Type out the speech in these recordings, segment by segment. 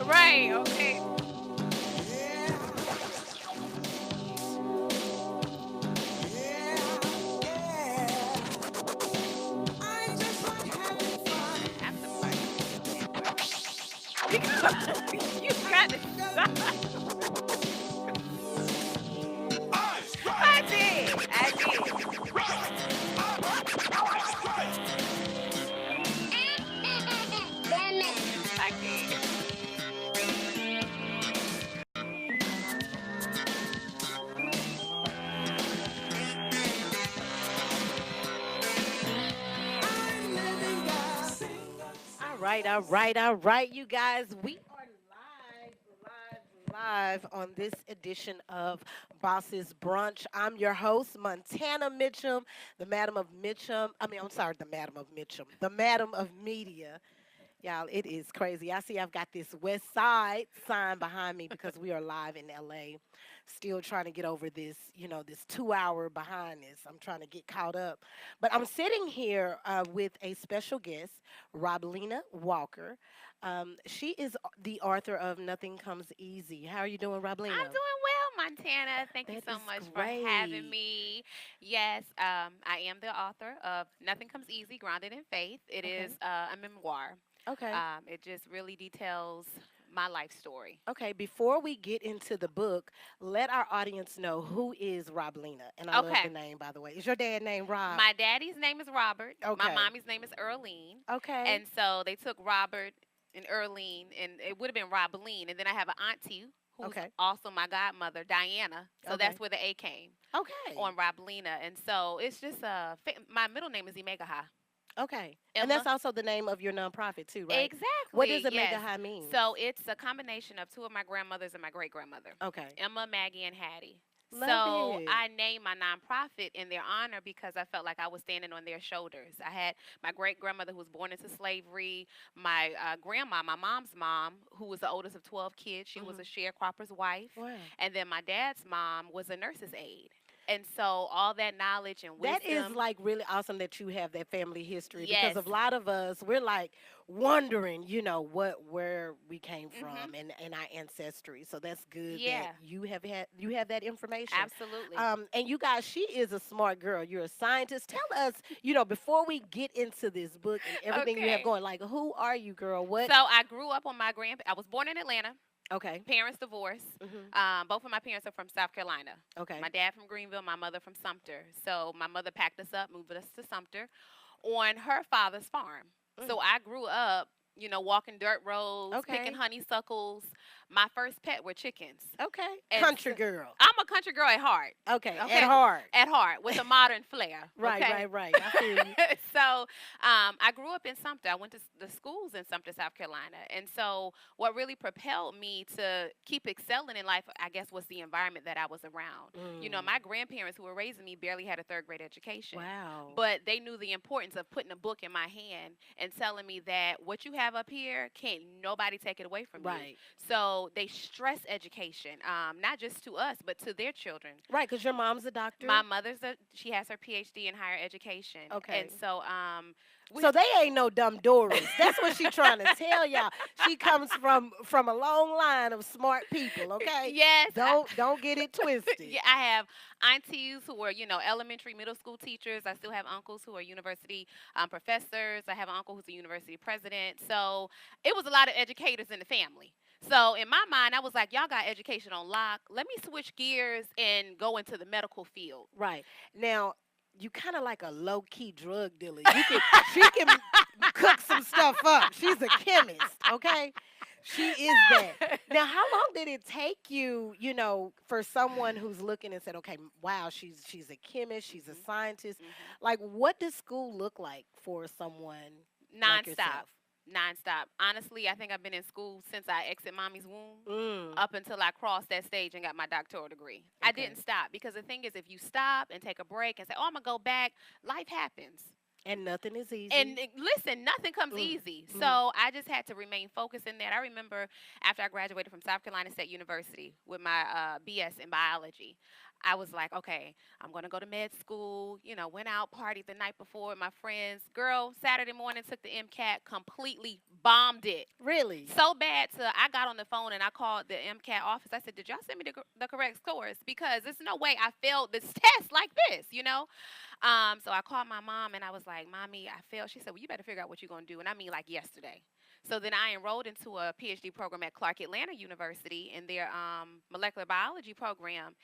Right, okay. Have some fun. You got to stop. I did. I did. I did. All right, you guys. We are live on this edition of Boss's Brunch. I'm your host, Montana Mitchem, the Madam of Mitchem. I'm sorry, the Madam of Mitchem, the Madam of Media. Y'all, it is crazy. I see I've got this West Side sign behind me because we are live in LA. Still trying to get over this, this 2 hour behind this. I'm trying to get caught up. But I'm sitting here with a special guest, Roblena Walker. She is the author of Nothing Comes Easy. How are you doing, I'm Roblena? doing well, Montana. Thank you That so is much for having great. me. Yes, I am the author of Nothing Comes Easy, Grounded in Faith. It is Okay. a memoir. Okay. It just really details my life story. Okay, before we get into the book, let our audience know who is Roblena. And I love Okay. the name, by the way. Is your dad named Rob? My daddy's name is Robert. My Okay. mommy's name is Earlene. Okay. And so they took Robert and Earlene, and it would have been Robeline. And then I have an auntie who's Okay. also my godmother, Diana. So Okay. that's where the A came Okay. on Robelina. And so it's just my middle name is Emega High. Okay. And that's Emma. also the name of your nonprofit too, right? What does Exactly. Omega Yes. High mean? So it's a combination of two of my grandmothers and my great grandmother, Okay. Emma, Maggie, and Hattie. Love So it. I named my nonprofit in their honor because I felt like I was standing on their shoulders. I had my great grandmother who was born into slavery, my grandma, my mom's mom, who was the oldest of 12 kids. She was a Mhm. sharecropper's wife. Wow. And then my dad's mom was a nurse's aide. And so all that knowledge and That is wisdom. like really awesome that you have that family history because Yes. a lot of us we're like wondering, where we came Mhm. from and our ancestry. So that's good that Yeah. you have that information. Absolutely. And you guys, she is a smart girl. You're a scientist. Tell us, before we get into this book and everything you have Okay. going, like who are you, girl? What? So I grew up on I was born in Atlanta. Okay. Parents divorced. Mhm. Both of my parents are from South Carolina. Okay. My dad from Greenville, my mother from Sumter. So my mother packed us up, moved us to Sumter on her father's farm. Mm. So I grew up, walking dirt roads, picking Okay. honeysuckles. My first pet were chickens. Okay. And Country so girl. I'm a country girl at heart. Okay. At Okay. heart. At heart, with a modern flair. Right, Okay. right, right. I feel you. So I grew up in Sumter. I went to the schools in Sumter, South Carolina. And so what really propelled me to keep excelling in life, I guess, was the environment that I was around. Mm. My grandparents who were raising me barely had a third grade education. Wow. But they knew the importance of putting a book in my hand and telling me that what you have up here can't nobody take it away from you. Right. So they stress education, not just to us, but to their children. Right, because your mom's a doctor. My she has her PhD in higher education. Okay. And so So they ain't no dumb Doris. That's what she trying to tell y'all. She comes from a long line of smart people, okay? yes, Don't get it twisted. yeah, I have aunties who are, elementary, middle school teachers. I still have uncles who are university professors. I have an uncle who's a university president. So it was a lot of educators in the family. So in my mind, I was like, y'all got education on lock. Let me switch gears and go into the medical field. Right. Now, you kind of like a low key drug dealer. She can cook some stuff up. She's a chemist, okay? She is that. Now, how long did it take you, for someone who's looking and said, okay, wow, she's a chemist, she's a Mhm, scientist. mhm. Like, what does school look like for someone like Nonstop. yourself? Nonstop. Honestly, I think I've been in school since I exit mommy's womb Mm, up until I crossed that stage and got my doctoral degree. I okay. didn't stop because the thing is, if you stop and take a break and say, oh, I'm going to go back, life happens. And nothing is easy. And listen, nothing comes Mm, easy. mhm. So I just had to remain focused in that. I remember after I graduated from South Carolina State University with my BS in biology, I was like, okay, I'm going to go to med school. Went out, partied the night before with my friends. Girl, Saturday morning, took the MCAT, completely bombed it. Really? So bad I got on the phone and I called the MCAT office. I said, did y'all send me the correct scores? Because there's no way I failed this test like this. So I called my mom and I was like, Mommy, I failed. She said, well, you better figure out what you're going to do. And I mean, like yesterday. So then I enrolled into a PhD program at Clark Atlanta University in their molecular biology program.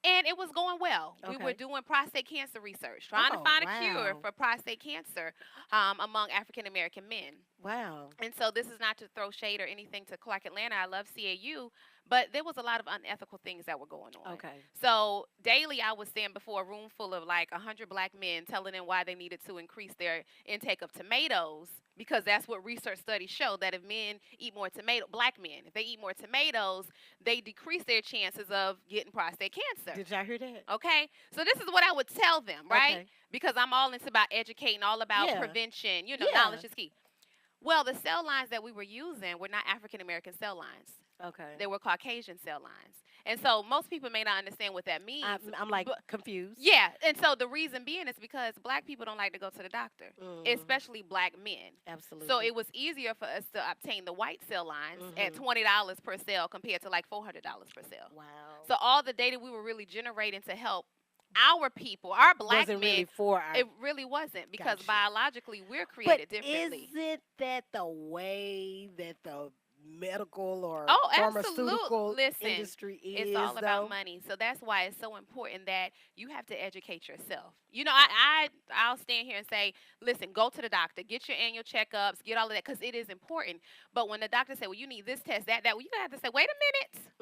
And it was going well. We were Okay. doing prostate cancer research, trying to Oh, find a cure wow. for prostate cancer among African American men. Wow. And so this is not to throw shade or anything to Clark Atlanta. I love CAU, but there was a lot of unethical things that were going on. Okay. So daily I was standing before a room full of like 100 black men telling them why they needed to increase their intake of tomatoes because that's what research studies show that if men eat more black men, if they eat more tomatoes, they decrease their chances of getting prostate cancer. Did y'all hear that? Okay? So this is what I would tell them, right? Okay. Because I'm all into about educating, all about Yeah. prevention, Yeah. knowledge is key. Well, the cell lines that we were using were not African American cell lines. Okay. They were Caucasian cell lines. And so most people may not understand what that means. I'm like but confused. yeah, and so the reason being is because black people don't like to go to the doctor, Mm, especially black men. absolutely. So it was easier for us to obtain the white cell lines at Mhm. $20 per cell compared to like $400 per cell. Wow. So all the data we were really generating to help our people, our black wasn't men, really for our. it really wasn't because Gotcha. biologically we're But created differently. isn't that the way that the medical or Oh, pharmaceutical absolutely. Listen, industry it's is, all about though? money. So that's why it's so important that you have to educate yourself. I'll stand here and say, listen, go to the doctor, get your annual checkups, get all of that, because it is important. But when the doctor say, well, you need this test, that, well, you have to say, wait a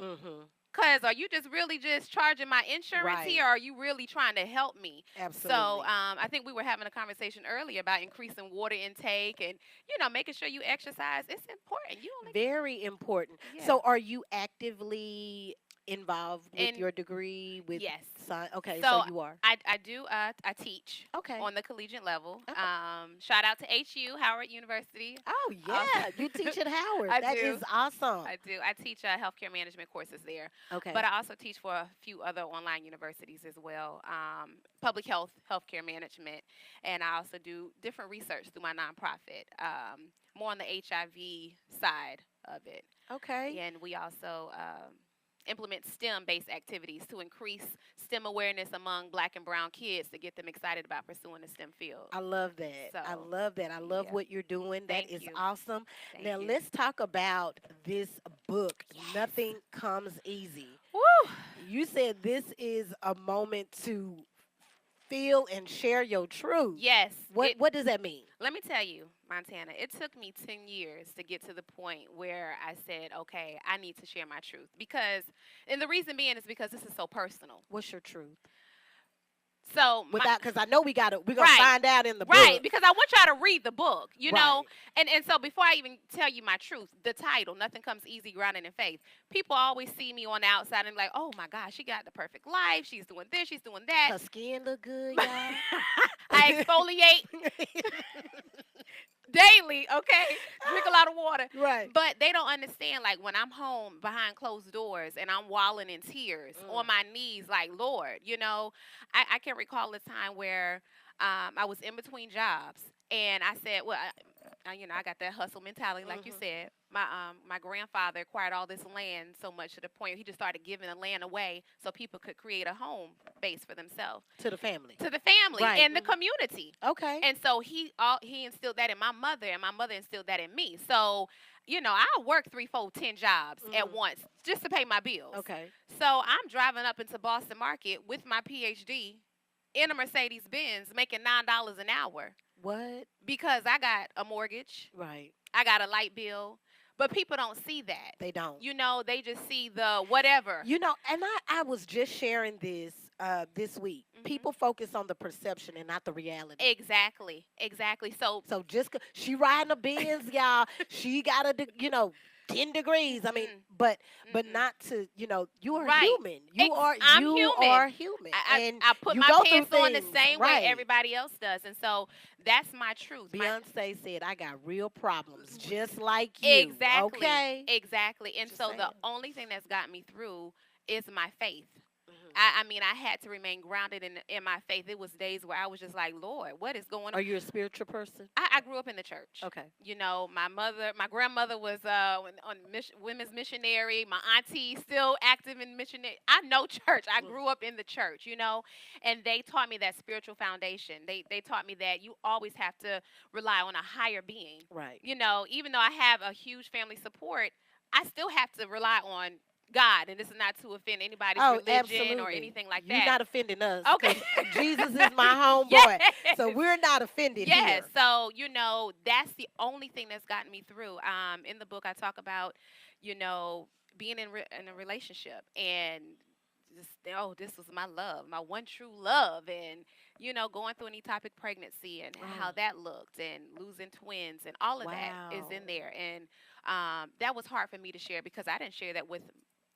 minute. Mm-hmm. Because are you just really just charging my insurance Right. here, or are you really trying to help me? So Absolutely. I think we were having a conversation earlier about increasing water intake and, making sure you exercise. It's important. You only, Very important. yeah. So, are you actively involved with And your degree with yes. science? Okay, so So you are. I do I teach Okay. on the collegiate level. Okay. Shout out to HU, Howard University. Oh Awesome. yeah, you teach at Howard. I That do. is awesome. I do. I teach healthcare management courses there, Okay. but I also teach for a few other online universities as well. Public health, healthcare management, and I also do different research through my nonprofit. More on the HIV side of it, Okay. and we also implement STEM-based activities to increase STEM awareness among Black and Brown kids to get them excited about pursuing the STEM field. I love that. I So, love that. I love yeah, what you're doing. That thank is you, awesome. thank Now you. let's talk about this book. Yes. Nothing comes easy. Woo! You said this is a moment to feel and share your truth. Yes. What does that mean? Let me tell you, Montana, it took me 10 years to get to the point where I said, okay, I need to share my truth. And the reason being is because this is so personal. What's your truth? So, Because I know we're gonna right, find out in the right, book. because I want y'all to read the book, Right. and so before I even tell you my truth, the title, Nothing Comes Easy, Grounded in Faith, people always see me on the outside and be like, oh my gosh, she got the perfect life, she's doing this, she's doing that. Her skin look good, y'all. I exfoliate daily, okay? Drink a lot of water. Right. But they don't understand, like, when I'm home behind closed doors and I'm walling in tears on my knees, like, Lord, I can recall a time where I was in between jobs and I said, well, I got that hustle mentality, like you Mhm. said. My grandfather acquired all this land so much to the point where he just started giving the land away so people could create a home base for themselves, To the family. to the family Right. and the Mhm. community. Okay. And so he instilled that in my mother, and my mother instilled that in me. So, I work 3, 4, 10 jobs at Mhm. once just to pay my bills. Okay. So I'm driving up into Boston Market with my PhD in a Mercedes Benz, making $9 an hour What? because I got a mortgage, Right. I got a light bill, but people don't see that. They don't. They just see the whatever. And I was just sharing this week. Mhm. People focus on the perception and not the reality. Exactly, exactly. So So she riding a Benz, y'all. She got 10 degrees. I mean, Mm, but mm-mm. not to you are Right. human. I'm you human. are human, and I put you my go through pants on the things, same right. way everybody else does, and so that's my truth. Beyonce said, "I got real problems, just like you." Exactly, Okay. exactly. And Just so the saying. only thing that's got me through is my faith. Mhm. I mean, I had to remain grounded in my faith. It was days where I was just like, Lord, what is going on? Are you a spiritual person? I grew up in the church. Okay. You know, my grandmother was on women's missionary. My auntie still active in missionary. I know church. I Mm. grew up in the church. You know, and they taught me that spiritual foundation. They taught me that you always have to rely on a higher being. Right. You know, even though I have a huge family support, I still have to rely on God. And this is not to offend anybody's Oh, religion or absolutely. anything like You're that. not offending us Okay. because Jesus is my homeboy. Yes. So we're not offended Yes. here. So, you know, that's the only thing that's gotten me through. In the book, I talk about, you know, being in a relationship and just, oh, this was my love, my one true love. And, you know, going through an ectopic pregnancy and how Oh, that looked and losing twins and all of that is wow. in there. And that was hard for me to share because I didn't share that with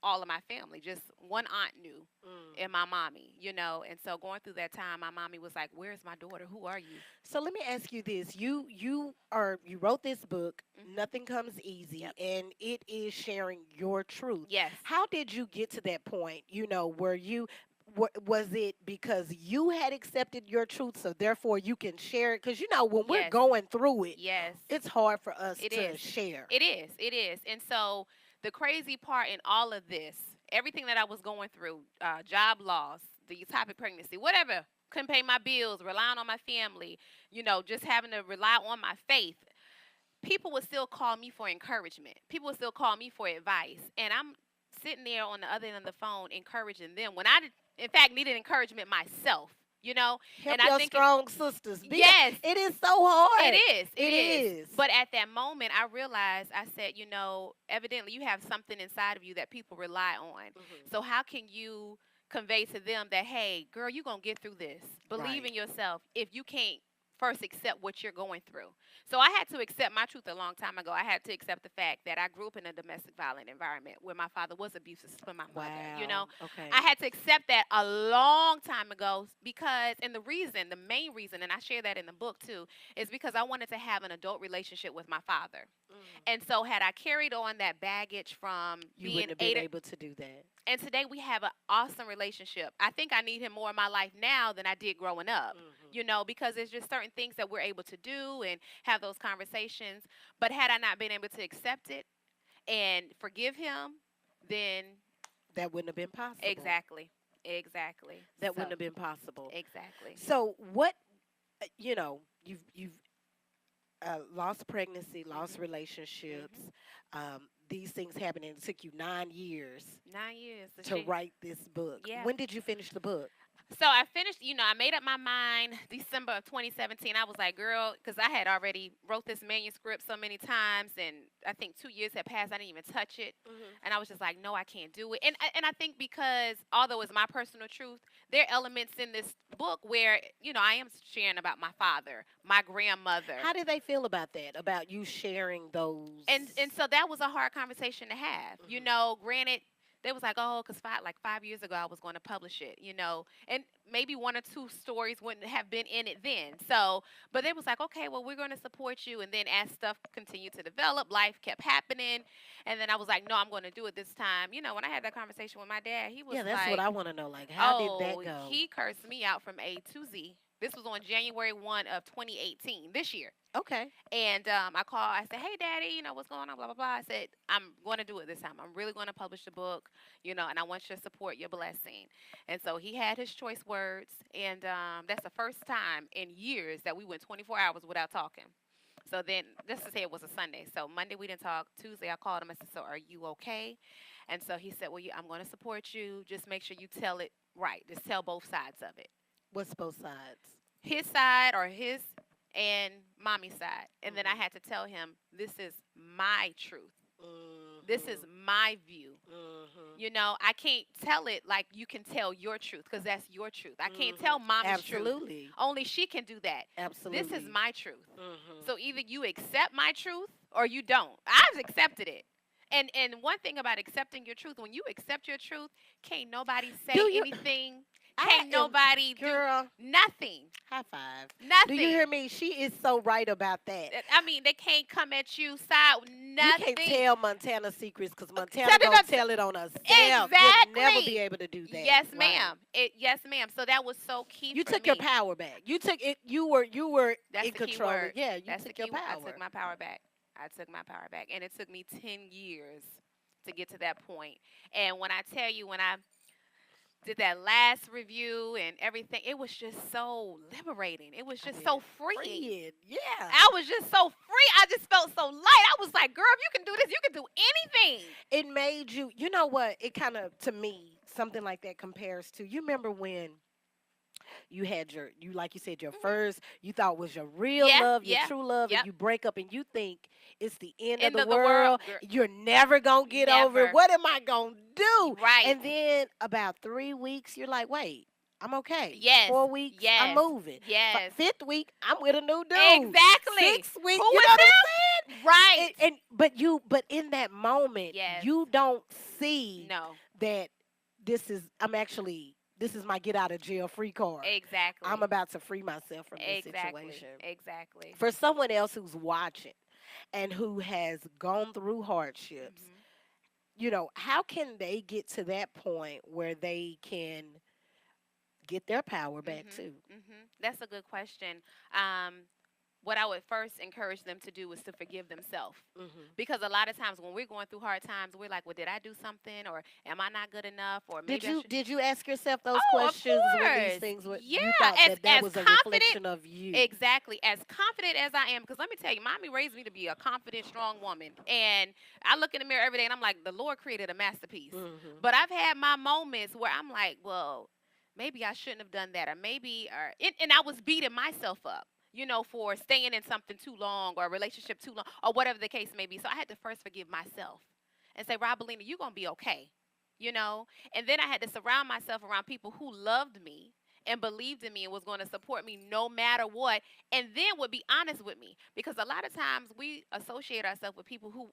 all of my family. Just one aunt knew Mm. and my mommy, you know. And so going through that time, my mommy was like, "Where's my daughter? Who are you?" So let me ask you this. You wrote this book, Hmm. Nothing Comes Easy, Yep. and it is sharing your truth. Yes. How did you get to that point? Where was it because you had accepted your truth, so therefore you can share it? Because when we're Yes. going through it, Yes. it's hard for us It to is. share. It is. It is. And so the crazy part in all of this, everything that I was going through, job loss, the ectopic pregnancy, whatever, couldn't pay my bills, relying on my family, you know, just having to rely on my faith. People would still call me for encouragement. People would still call me for advice. And I'm sitting there on the other end of the phone encouraging them when in fact, needed encouragement myself, you know? Help And I your think it, strong sisters. yes, It is so hard. it is. It It is. is. But at that moment, I realized, I said, you know, evidently you have something inside of you that people rely on. Mhm. So how can you convey to them that, hey, girl, you're going to get through this? Believe Right. in yourself if you can't first accept what you're going through. So I had to accept my truth a long time ago. I had to accept the fact that I grew up in a domestic violent environment where my father was abusive to my mother. You know, Wow. Okay. I had to accept that a long time ago because, and the main reason, and I share that in the book too, is because I wanted to have an adult relationship with my father. Mm. And so, had I carried on that baggage from You being wouldn't have been eight, able to do that. and today we have an awesome relationship. I think I need him more in my life now than I did growing up, Hmm. you know, because there's just certain things that we're able to do and have those conversations. But had I not been able to accept it and forgive him, then That wouldn't have been possible. exactly, exactly. That So, wouldn't have been possible. exactly. So what you've lost pregnancy, lost Mhm. relationships. Mhm. These things happened, and it took you 9 years 9 years. So to she, write this book. yeah. When did you finish the book? So I finished, you know, I made up my mind December of 2017. I was like, girl, because I had already wrote this manuscript so many times, and I think 2 years had passed. I didn't even touch it, Hmm. and I was just like, no, I can't do it. And I think because although it's my personal truth, there are elements in this book where you know I am sharing about my father, my grandmother, How did they feel about that? About you sharing those? and so that was a hard conversation to have. You Hmm. know, granted, they was like, oh, because 5 years ago I was going to publish it, you know, and maybe one or two stories wouldn't have been in it then. So, but they was like, okay, well, we're going to support you. And then as stuff continued to develop, life kept happening, and then I was like, no, I'm going to do it this time. You know, when I had that conversation with my dad, he was Yeah, that's what like, I want to know. Like, how did that oh, go? he cursed me out from A to Z. This was on January 1 of 2018, this year. Okay. And I called. I said, "Hey, Daddy, you know what's going on? Blah blah blah." I said, "I'm going to do it this time. I'm really going to publish the book, you know, and I want your support, your blessing." And so he had his choice words, and that's the first time in years that we went 24 hours without talking. So then, just to say it was a Sunday. So Monday we didn't talk. Tuesday I called him. I said, "So are you okay?" And so he said, "Well, yeah, I'm going to support you. Just make sure you tell it right. Just tell both sides of it." What's both sides? His side or his and mommy's side. And then I Hmm. had to tell him, this is my truth. This is Hmm. my view. Hmm. You know, I can't tell it like you can tell your truth because that's your truth. I can't Hmm. tell mommy's truth. Absolutely. Only she can do that. This is Absolutely. my truth. Hmm. So either you accept my truth or you don't. I've accepted it. And one thing about accepting your truth, when you accept your truth, can't nobody Do say you? anything. I Can't am, nobody do girl. nothing. High five. Do you Nothing. hear me? She is so right about that. I mean, they can't come at you side. You can't Nothing. tell Montana secrets because Tell Montana them gonna not tell it on herself. You'll never be exactly. able to do that. Yes, Right. ma'am. Yes, ma'am. So that was so key You for took your me. power back. You took it. You were That's in the key control. word. Yeah, you That's the took your key word. I took power. my power back. I took my power back. And it took me 10 years to get to that point. And when I tell you, when I did that last review and everything, it was just so liberating. It was I just so bet. freeing. Freeing. Yeah. I was just so free. I just felt so light. I was like, girl, if you can do this, you can do anything. It made you. You know what? It kind of to me something like that compares to. You remember when you had you like you said your Hmm. first you thought was your real Yeah, love, your yeah, true love, and yep. you break up and you think it's the end of End the of the world, world. girl. You're never gonna get over it. Never. What am I gonna do? Right. And then about 3 weeks, you're like, wait, I'm okay. Yes. 4 weeks, I'm Yes. moving. Yes. Fifth week, I'm with a new dude. Exactly. Sixth week, Who you is know what I'm him? Right. saying? But in that moment, Yes. you don't see No. that this is my get out of jail free card. I'm Exactly. about to free myself from this Exactly. situation. Exactly. For someone else who's watching and who has gone through hardships, Mhm. how can they get to that point where they can get their power back Mhm. too? Mhm. That's a good question. What I would first encourage them to do is to forgive themselves. Hmm. Because a lot of times when we're going through hard times, we're like, well, did I do something? Or am I not good enough? Or Did maybe I you should. did you ask yourself those Oh, of questions when these course. things were Yeah. you thought As that as was a confident. reflection of you? Exactly. As confident as I am, because let me tell you, mommy raised me to be a confident, strong woman. And I look in the mirror every day and I'm like, the Lord created a masterpiece. Hmm. But I've had my moments where I'm like, well, maybe I shouldn't have done that. Or maybe, and I was beating myself up, for staying in something too long or a relationship too long or whatever the case may be. So I had to first forgive myself and say, Robalina, you're going to be okay. You know, and then I had to surround myself around people who loved me and believed in me and was going to support me no matter what, and then would be honest with me, because a lot of times we associate ourselves with people who,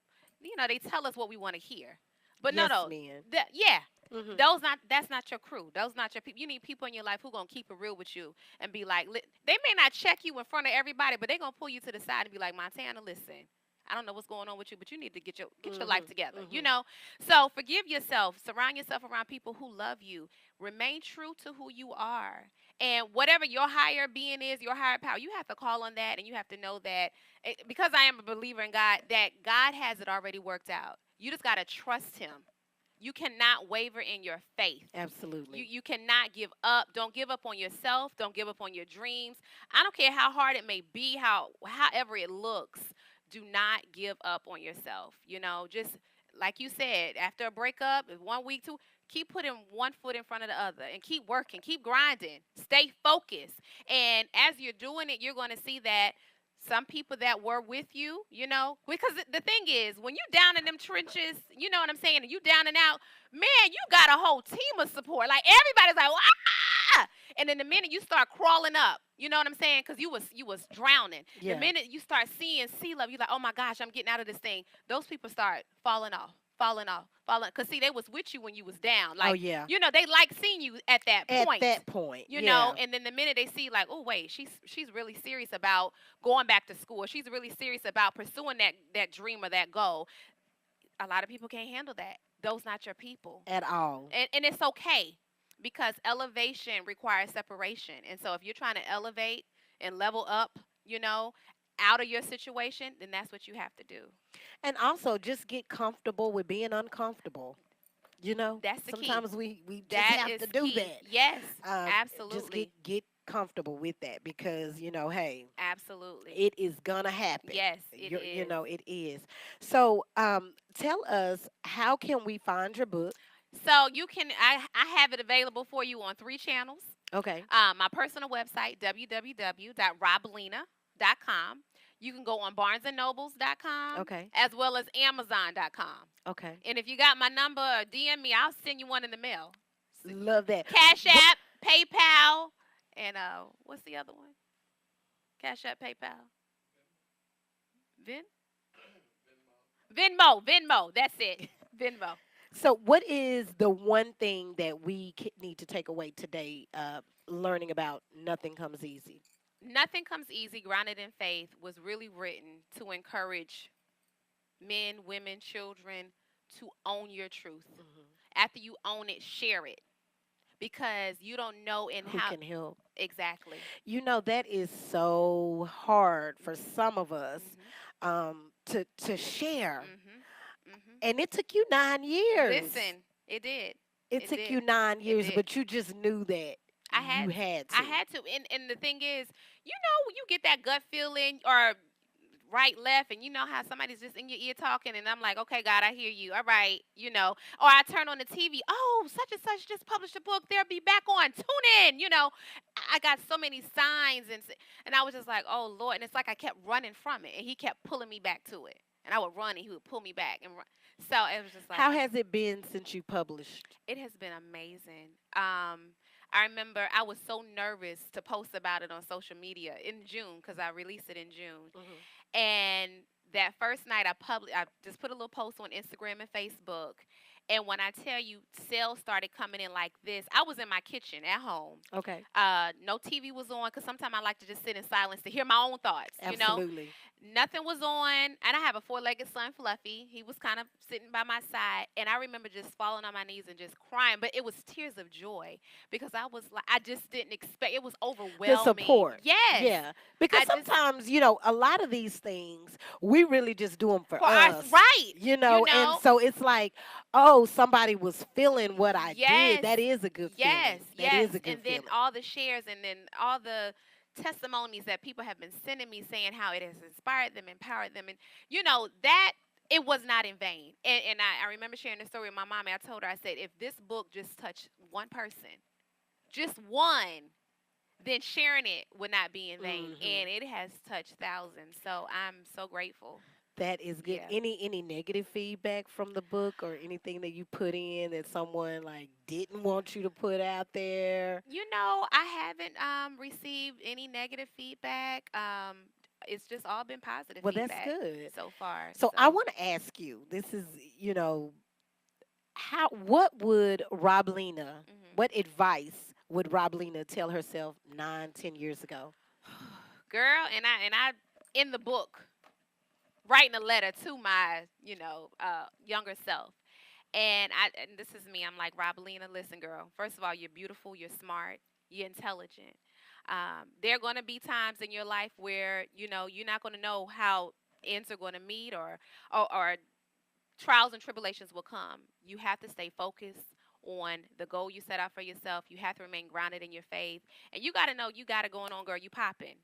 they tell us what we want to hear, but no, Yes, no, men. yeah, Hmm. that's not your crew, those not your people. You need people in your life who gonna keep it real with you and be like, they may not check you in front of everybody, but they gonna pull you to the side and be like, Montana, listen, I don't know what's going on with you, but you need to get your life Hmm. together. Hmm. So forgive yourself. Surround yourself around people who love you. Remain true to who you are. And whatever your higher being is, your higher power, you have to call on that, and you have to know that, because I am a believer in God, that God has it already worked out. You just got to trust him. You cannot waver in your faith. You Absolutely. you cannot give up. Don't give up on yourself. Don't give up on your dreams. I don't care how hard it may be, however it looks. Do not give up on yourself. Just like you said, after a breakup, if 1 week, two, keep putting one foot in front of the other and keep working, keep grinding, stay focused. And as you're doing it, you're going to see that some people that were with you, because the thing is, when you down in them trenches, you know what I'm saying, and you down and out, man, you got a whole team of support. Like everybody's like, ah! And then the minute you start crawling up, you know what I'm saying, because you was drowning. The Yeah. minute you start seeing sea level, you're like, oh my gosh, I'm getting out of this thing. Those people start falling off. Falling off, falling. Cause see, they was with you when you was down. Oh Like, yeah. they like seeing you at that At point. that point, yeah. And then the minute they see, like, oh wait, she's really serious about going back to school. She's really serious about pursuing that dream or that goal. A lot of people can't handle that. Those not your people, At all. and it's okay, because elevation requires separation. And so if you're trying to elevate and level up, you know, out of your situation, then that's what you have to do. And also just get comfortable with being uncomfortable. That's the key. Sometimes we just That have is to do key. that. Yes, Just get absolutely, get comfortable with that because hey, absolutely. it is gonna happen. Yes, it You is. know it is. So tell us, how can we find your book? So you can, I have it available for you on 3 channels. Okay. My personal website, www.roblena.com. You can go on barnesandnobles.com Okay. as well as amazon.com. Okay. And if you got my number or DM me, I'll send you one in the mail. Love that. Cash What? App, PayPal, and what's the other one? Cash App, PayPal, Vin, Venmo. That's it. Venmo. So, what is the one thing that we need to take away today, learning about Nothing Comes Easy? Nothing Comes Easy, Grounded in Faith was really written to encourage men, women, children to own your truth. Hmm. After you own it, share it because you don't know in Who how can help? exactly. That is so hard for some of us, Mhm. to share. Mhm. Mhm. And it took you 9 years. Listen, it did. It It took did. you nine It years, did. but you just knew that I you had to. had I to. had to. And the thing is, you get that gut feeling or right, left, and you know how somebody's just in your ear talking, and I'm like, okay, God, I hear you. All right, Or I turn on the TV. Oh, such and such just published a book. They'll be back on. Tune in. I got so many signs, and I was just like, oh Lord, and it's like I kept running from it, and He kept pulling me back to it, and I would run, and He would pull me back, and run. So it was just like How has it been since you published? it has been amazing. I remember I was so nervous to post about it on social media in June because I released it in June, Hmm. and that first night I just put a little post on Instagram and Facebook. And when I tell you sales started coming in like this, I was in my kitchen at home. Okay, No TV was on because sometimes I like to just sit in silence to hear my own thoughts. absolutely. Nothing was on, and I have a four-legged son, Fluffy. He was kind of sitting by my side, and I remember just falling on my knees and just crying. But it was tears of joy because I was like, I just didn't expect. It was The overwhelming. support. Yes, Yeah. Because I just sometimes, a lot of these things, we really just do them for for us, us, right? and so it's like, oh, somebody was feeling what I did. Yes, That is a good yes, feeling. That yes. is a good And then feeling. all the shares and then all the testimonies that people have been sending me saying how it has inspired them, empowered them. And that it was not in vain. And I remember sharing the story with my mom. And I told her, I said, if this book just touched one person, just one, then sharing it would not be in vain. Hmm. And it has touched thousands. So I'm so grateful. That is good. Yeah. Any negative feedback from the book or anything that you put in that someone like didn't want you to put out there? I haven't received any negative feedback. It's just all been positive Well, that's feedback good. so far. So I So, want to ask you, this is, what would Roblena, hmm what advice would Roblena tell herself 9, 10 years ago? girl, and I in the book writing a letter to my younger self. And this is me. I'm like, Robalina, listen, girl. First of all, you're beautiful. You're smart. You're intelligent. There are going to be times in your life where you're not going to know how ends are going to meet, or trials and tribulations will come. You have to stay focused on the goal you set out for yourself. You have to remain grounded in your faith. And you got to know you got it going on, girl. You popping.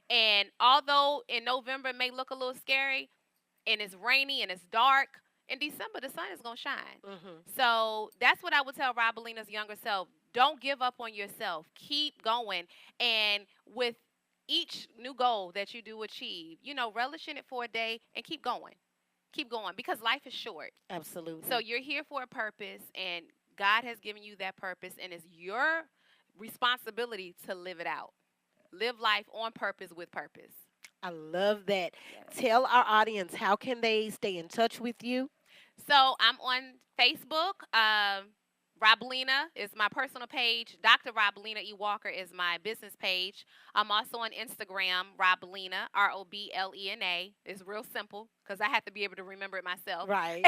And although in November it may look a little scary and it's rainy and it's dark, in December the sun is going to shine. Hmm. So that's what I would tell Robalina's younger self. Don't give up on yourself. Keep going. And with each new goal that you do achieve, relish in it for a day and keep going. Keep going because life is short. So Absolutely. you're here for a purpose, and God has given you that purpose, and it's your responsibility to live it out. Live life on purpose with purpose. I love that. Yes. Tell our audience, how can they stay in touch with you? So I'm on Facebook. Roblena is my personal page. Dr. Roblena E. Walker is my business page. I'm also on Instagram, Roblena, Roblena. It's real simple because I have to be able to remember it myself. Right.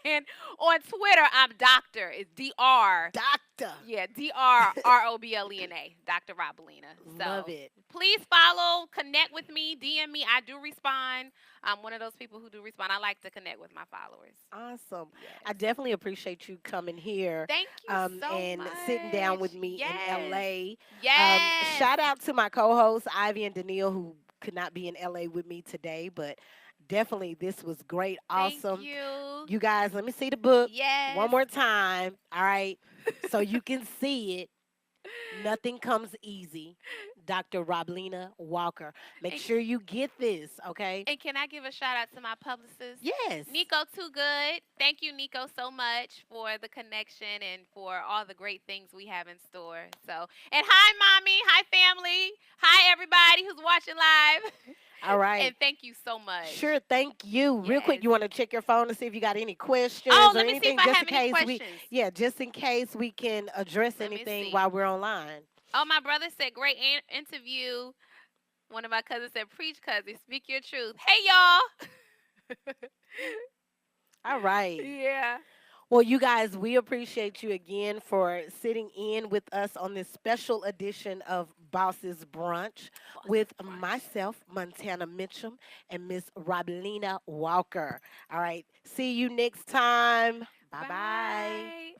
And on Twitter, I'm Doctor. It's Dr. Doctor. Yeah, Droblena, Dr. Roblena. Love So it. please follow, connect with me, DM me. I do respond. I'm one of those people who do respond. I like to connect with my followers. Awesome. I Yes. definitely appreciate you coming here, Thank you so and sitting down much. with me in Yes. LA. Yes. Shout out to my co hosts, Ivy and Daniil, who could not be in LA with me today, but definitely this was great. Thank Awesome. you. You guys, let me see the book one Yes. more time. All right. So you can see it. Nothing comes easy. Dr. Roblena Walker. Make And, sure you get this, okay? and can I give a shout out to my publicist? Yes. Nico Too Good. Thank you, Nico, so much for the connection and for all the great things we have in store. So, and hi, mommy. Hi, family. Hi, everybody who's watching live. All right. And thank you so much. Sure, thank you. Real quick, Yes. you want to check your phone to see if you got any Oh, questions or let me see if anything, I just have in any case questions. just in case we can address Let me anything see. while we're online. Oh, my brother said, great interview. One of my cousins said, preach, cousin, speak your truth. Hey, y'all. All right. Yeah. Well, you guys, we appreciate you again for sitting in with us on this special edition of Boss's Brunch Bosses with brunch. myself, Montana Mitchum, and Miss Roblena Walker. All right. See you next time. Bye bye. Bye.